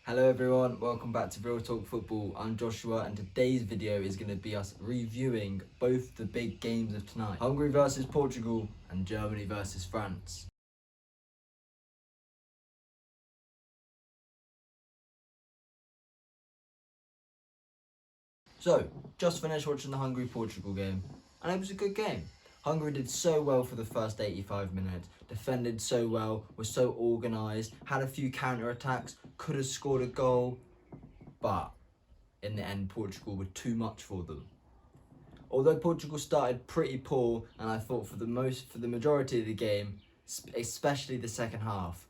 Hello everyone, welcome back to Real Talk Football. I'm Joshua and today's video is going to be us reviewing both the big games of tonight. Hungary versus Portugal and Germany versus France. So, just finished watching the Hungary-Portugal game and it was a good game. Hungary did so well for the first 85 minutes, defended so well, was so organised, had a few counter-attacks, could have scored a goal, but in the end Portugal were too much for them. Although Portugal started pretty poor, and I thought for the majority of the game, especially the second half,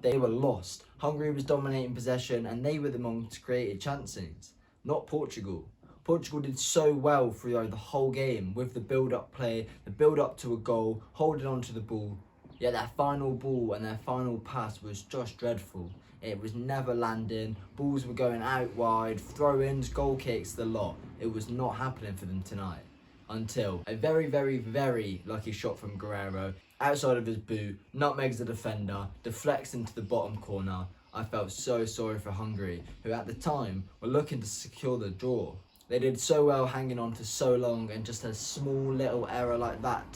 they were lost. Hungary was dominating possession and they were the ones created chances, not Portugal. Portugal did so well throughout the whole game with the build-up play, the build-up to a goal, holding on to the ball. Yet that final ball and their final pass was just dreadful. It was never landing, balls were going out wide, throw-ins, goal kicks, the lot. It was not happening for them tonight. Until a very, very, very lucky shot from Guerreiro, outside of his boot, nutmegs the defender, deflects into the bottom corner. I felt so sorry for Hungary, who at the time were looking to secure the draw. They did so well hanging on for so long, and just a small little error like that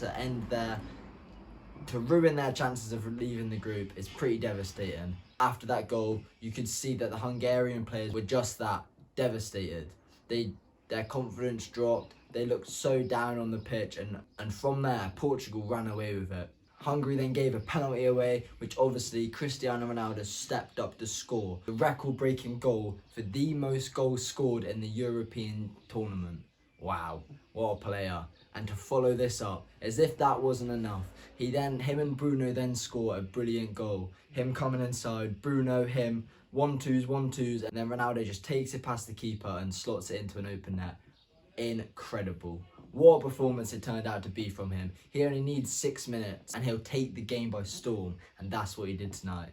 to ruin their chances of leaving the group is pretty devastating. After that goal, you could see that the Hungarian players were just that, devastated. Their confidence dropped, they looked so down on the pitch, and from there, Portugal ran away with it. Hungary then gave a penalty away, which obviously Cristiano Ronaldo stepped up to score. The record-breaking goal for the most goals scored in the European tournament. Wow, what a player. And to follow this up, as if that wasn't enough, him and Bruno then score a brilliant goal. Him coming inside, Bruno, him, 1-2s, and then Ronaldo just takes it past the keeper and slots it into an open net. Incredible. What a performance it turned out to be from him. He only needs 6 minutes and he'll take the game by storm, and that's what he did tonight.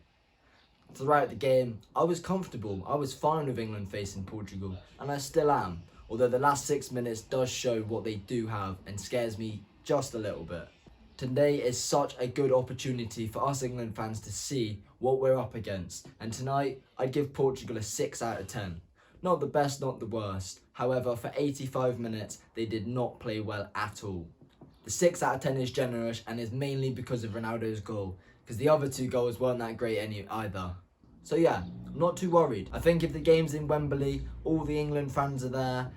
Throughout the game, I was comfortable. I was fine with England facing Portugal, and I still am. Although the last 6 minutes does show what they do have and scares me just a little bit. Today is such a good opportunity for us England fans to see what we're up against, and tonight I'd give Portugal a 6 out of 10. Not the best, not the worst. However, for 85 minutes, they did not play well at all. The 6 out of 10 is generous and is mainly because of Ronaldo's goal, because the other 2 goals weren't that great either. So yeah, I'm not too worried. I think if the game's in Wembley, all the England fans are there,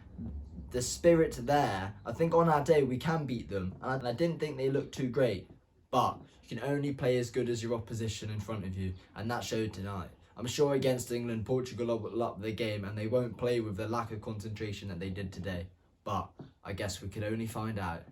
the spirit's there, I think on our day we can beat them. And I didn't think they looked too great, but you can only play as good as your opposition in front of you, and that showed tonight. I'm sure against England, Portugal will up the game and they won't play with the lack of concentration that they did today. But I guess we could only find out.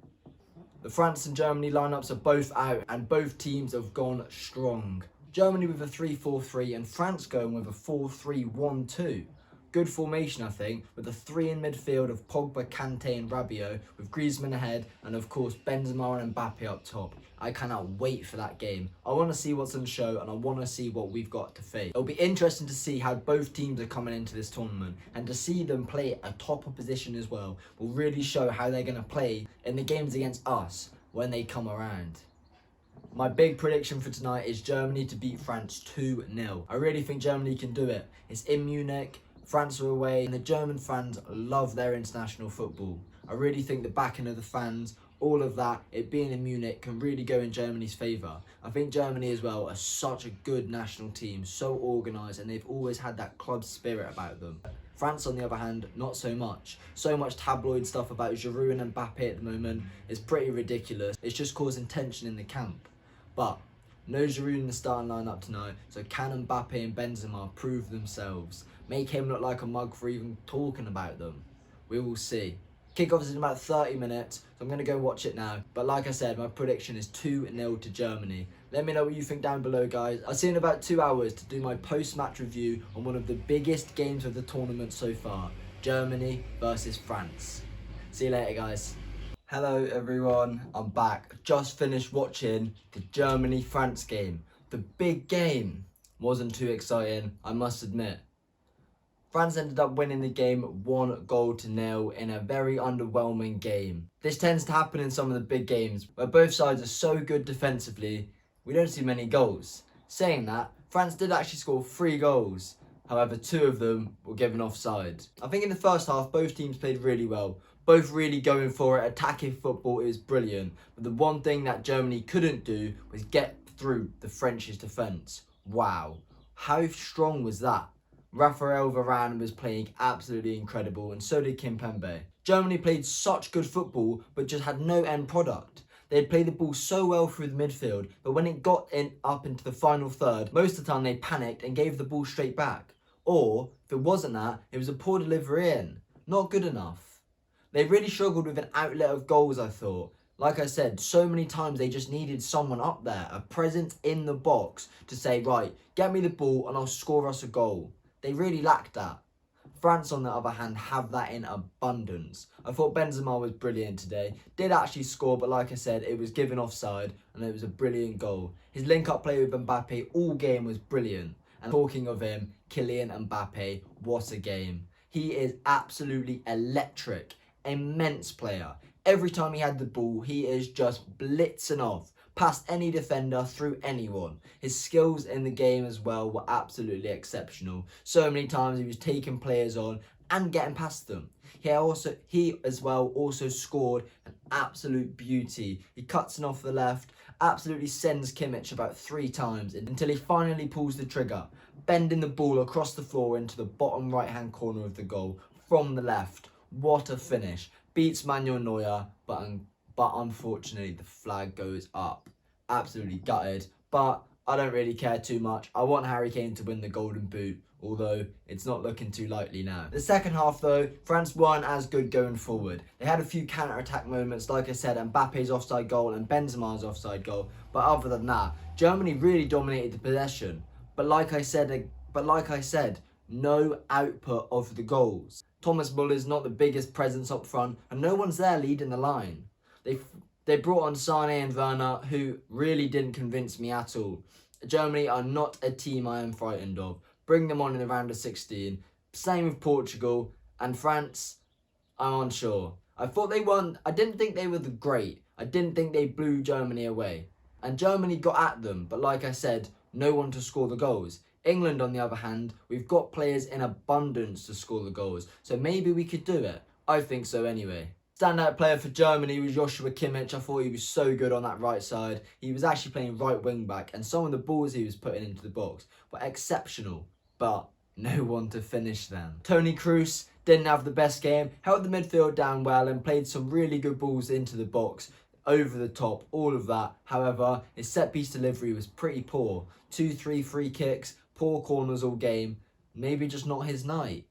The France and Germany lineups are both out and both teams have gone strong. Germany with a 3-4-3 and France going with a 4-3-1-2. Good formation, I think, with the 3 in midfield of Pogba, Kante and Rabiot, with Griezmann ahead and of course Benzema and Mbappe up top. I cannot wait for that game. I want to see what's on show and I want to see what we've got to face. It'll be interesting to see how both teams are coming into this tournament, and to see them play a top opposition as well will really show how they're going to play in the games against us when they come around. My big prediction for tonight is Germany to beat France 2-0. I really think Germany can do it. It's in Munich. France are away, and the German fans love their international football. I really think the backing of the fans, all of that, it being in Munich, can really go in Germany's favour. I think Germany as well are such a good national team, so organised, and they've always had that club spirit about them. France, on the other hand, not so much. So much tabloid stuff about Giroud and Mbappe at the moment is pretty ridiculous. It's just causing tension in the camp. But no Giroud in the starting lineup tonight, so can Mbappe and Benzema prove themselves? Make him look like a mug for even talking about them? We will see. Kickoff is in about 30 minutes, so I'm going to go watch it now. But like I said, my prediction is 2-0 to Germany. Let me know what you think down below, guys. I'll see you in about 2 hours to do my post-match review on one of the biggest games of the tournament so far, Germany versus France. See you later, guys. Hello everyone, I'm back. Just finished watching the Germany-France game. The big game. Wasn't too exciting, I must admit. France ended up winning the game 1-0 in a very underwhelming game. This tends to happen in some of the big games, where both sides are so good defensively, we don't see many goals. Saying that, France did actually score 3 goals, However, 2 of them were given offside. I think in the first half, both teams played really well. Both really going for it, attacking football. It was brilliant. But the one thing that Germany couldn't do was get through the French's defence. Wow. How strong was that? Raphael Varane was playing absolutely incredible, and so did Kimpembe. Germany played such good football, but just had no end product. They'd play the ball so well through the midfield, but when it got up into the final third, most of the time they panicked and gave the ball straight back. Or, if it wasn't that, it was a poor delivery in. Not good enough. They really struggled with an outlet of goals, I thought. Like I said, so many times they just needed someone up there, a presence in the box to say, right, get me the ball and I'll score us a goal. They really lacked that. France, on the other hand, have that in abundance. I thought Benzema was brilliant today. Did actually score, but like I said, it was given offside and it was a brilliant goal. His link-up play with Mbappe all game was brilliant. And talking of him, Kylian Mbappe, what a game. He is absolutely electric, immense player. Every time he had the ball, he is just blitzing off, past any defender, through anyone. His skills in the game as well were absolutely exceptional. So many times he was taking players on and getting past them. He as well also scored an absolute beauty. He cuts it off the left, absolutely sends Kimmich about 3 times until he finally pulls the trigger, bending the ball across the floor into the bottom right hand corner of the goal from the left. What a finish. Beats Manuel Neuer, but unfortunately the flag goes up. Absolutely gutted, but I don't really care too much. I want Harry Kane to win the Golden Boot, although it's not looking too likely now. The second half though, France weren't as good going forward. They had a few counter-attack moments, like I said, Mbappe's offside goal and Benzema's offside goal, but other than that, Germany really dominated the possession. But like I said, no output of the goals. Thomas Muller's not the biggest presence up front, and no one's there leading the line. They brought on Sane and Werner, who really didn't convince me at all. Germany are not a team I am frightened of. Bring them on in the round of 16. Same with Portugal. And France, I'm unsure. I didn't think they were great. I didn't think they blew Germany away. And Germany got at them, but like I said, no one to score the goals. England, on the other hand, we've got players in abundance to score the goals, so maybe we could do it. I think so anyway. Standout player for Germany was Joshua Kimmich. I thought he was so good on that right side. He was actually playing right wing back, and some of the balls he was putting into the box were exceptional, but no one to finish them. Toni Kroos didn't have the best game, held the midfield down well and played some really good balls into the box, over the top, all of that. However, his set piece delivery was pretty poor. 2-3 free kicks, poor corners all game. Maybe just not his night.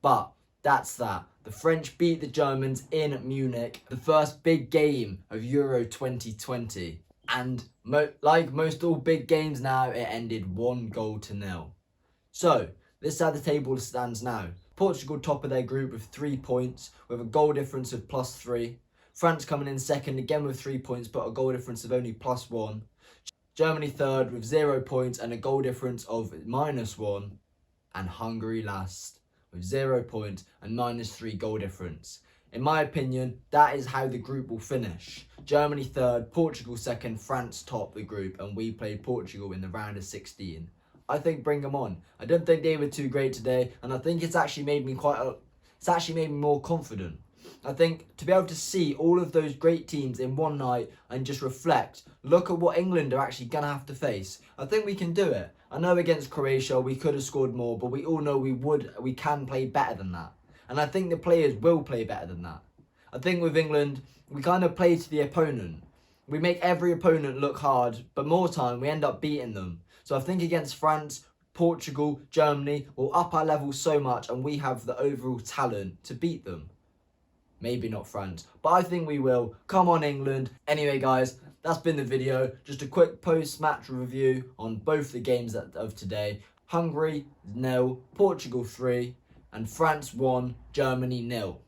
But that's that. The French beat the Germans in Munich, the first big game of Euro 2020. And like most all big games now, it ended 1-0. So, this is how the table stands now. Portugal top of their group with 3 points, with a goal difference of +3. France coming in second, again with 3 points, but a goal difference of only +1. Germany third with 0 points and a goal difference of -1. And Hungary last with 0 points and -3 goal difference. In my opinion, that is how the group will finish. Germany third, Portugal second, France top the group, and we play Portugal in the round of 16. I think bring them on. I don't think they were too great today, and I think it's actually made me more confident. I think to be able to see all of those great teams in one night and just reflect, look at what England are actually going to have to face. I think we can do it. I know against Croatia we could have scored more, but we all know we can play better than that. And I think the players will play better than that. I think with England, we kind of play to the opponent. We make every opponent look hard, but more time we end up beating them. So I think against France, Portugal, Germany, we'll up our level so much and we have the overall talent to beat them. Maybe not France, but I think we will. Come on, England. Anyway, guys, that's been the video. Just a quick post-match review on both the games of today. Hungary 0, Portugal 3, and France 1, Germany 0.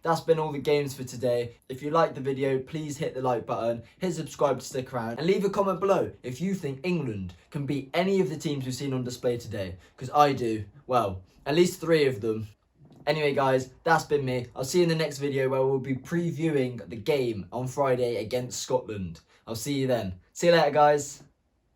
That's been all the games for today. If you liked the video, please hit the like button, hit subscribe to stick around, and leave a comment below if you think England can beat any of the teams we've seen on display today. Because I do. Well, at least 3 of them. Anyway, guys, that's been me. I'll see you in the next video where we'll be previewing the game on Friday against Scotland. I'll see you then. See you later, guys.